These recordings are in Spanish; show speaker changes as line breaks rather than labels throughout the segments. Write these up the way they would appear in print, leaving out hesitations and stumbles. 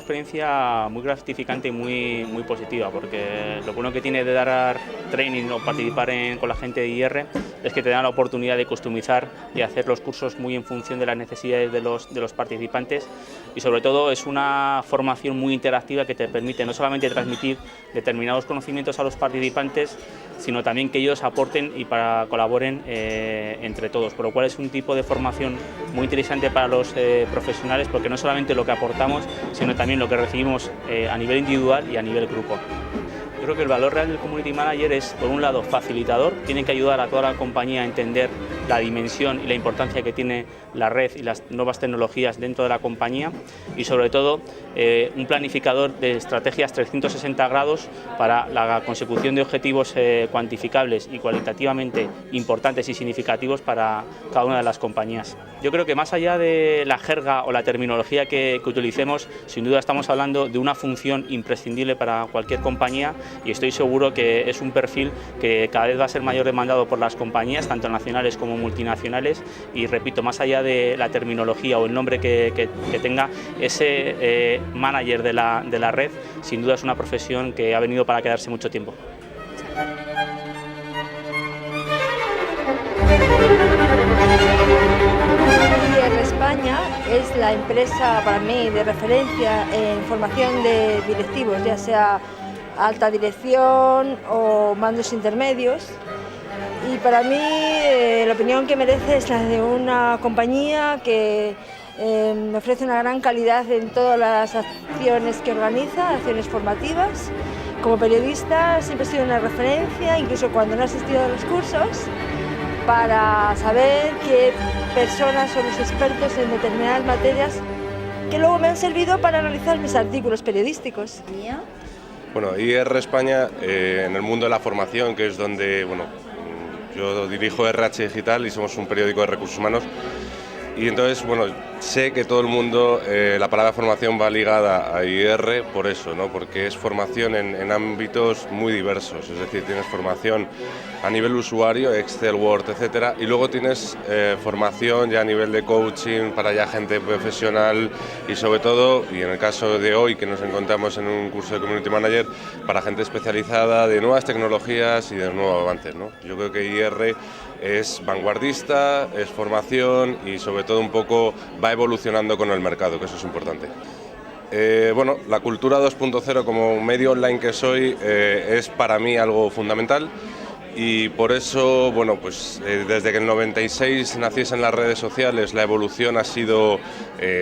experiencia muy gratificante y muy positiva, porque lo bueno que tiene de dar training o participar con la gente de IR es que te dan la oportunidad de customizar y hacer los cursos muy en función de las necesidades de los participantes, y sobre todo es una formación muy interactiva que te permite no solamente transmitir determinados conocimientos a los participantes, sino también que ellos aporten y colaboren entre todos, por lo cual es un tipo de formación muy interesante para los profesionales, porque no solamente lo que aportamos, sino también lo que recibimos a nivel individual y a nivel grupo. Yo creo que el valor real del Community Manager es, por un lado, facilitador, tiene que ayudar a toda la compañía a entender la dimensión y la importancia que tiene la red y las nuevas tecnologías dentro de la compañía, y sobre todo un planificador de estrategias 360 grados para la consecución de objetivos cuantificables y cualitativamente importantes y significativos para cada una de las compañías. Yo creo que más allá de la jerga o la terminología que utilicemos, sin duda estamos hablando de una función imprescindible para cualquier compañía, y estoy seguro que es un perfil que cada vez va a ser mayor demandado por las compañías, tanto nacionales como multinacionales, y repito, más allá de la terminología o el nombre que tenga, ese manager de la red sin duda es una profesión que ha venido para quedarse mucho tiempo.
IR España es la empresa para mí de referencia en formación de directivos, ya sea alta dirección o mandos intermedios, y para mí la opinión que merece es la de una compañía que me ofrece una gran calidad en todas las acciones que organiza, acciones formativas. Como periodista siempre he sido una referencia, incluso cuando no he asistido a los cursos, para saber qué personas son los expertos en determinadas materias que luego me han servido para realizar mis artículos periodísticos.
Bueno, IR España, en el mundo de la formación, que es donde, bueno, yo dirijo RH Digital y somos un periódico de recursos humanos, y entonces, bueno, sé que todo el mundo, la palabra formación va ligada a IR por eso, ¿no? Porque es formación en ámbitos muy diversos, es decir, tienes formación a nivel usuario, Excel, Word, etcétera, y luego tienes formación ya a nivel de coaching para ya gente profesional, y sobre todo, y en el caso de hoy que nos encontramos en un curso de Community Manager, para gente especializada de nuevas tecnologías y de nuevos avances, ¿no? Yo creo que IR es vanguardista, es formación y sobre todo un poco va evolucionando con el mercado, que eso es importante. Bueno, la cultura 2.0 como medio online que soy es para mí algo fundamental, y por eso, bueno, pues desde que en el 96 naciesen las redes sociales, la evolución ha sido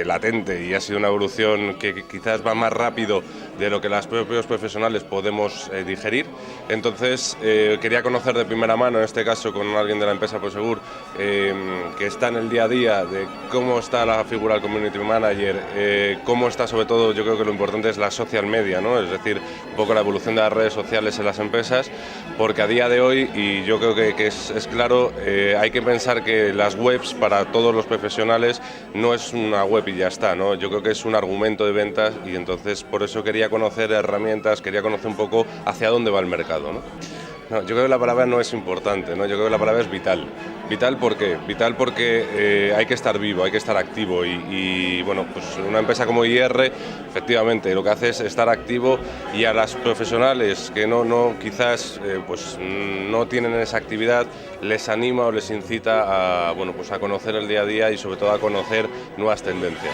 latente, y ha sido una evolución que quizás va más rápido de lo que los propios profesionales podemos digerir. Entonces quería conocer de primera mano, en este caso con alguien de la empresa Prosegur, que está en el día a día, de cómo está la figura del Community Manager, cómo está, sobre todo, yo creo que lo importante es la social media, ¿no? Es decir, un poco la evolución de las redes sociales en las empresas, porque a día de hoy, y yo creo que es claro, hay que pensar que las webs para todos los profesionales no es una web y ya está, ¿no? Yo creo que es un argumento de ventas, y entonces por eso quería conocer herramientas, quería conocer un poco hacia dónde va el mercado, ¿no? No, yo creo que la palabra no es importante, ¿no? Yo creo que la palabra es vital. ¿Vital por qué? Vital porque hay que estar vivo, hay que estar activo, y bueno, pues una empresa como IR efectivamente lo que hace es estar activo, y a las profesionales que quizás pues no tienen esa actividad, les anima o les incita a, bueno, pues a conocer el día a día y sobre todo a conocer nuevas tendencias.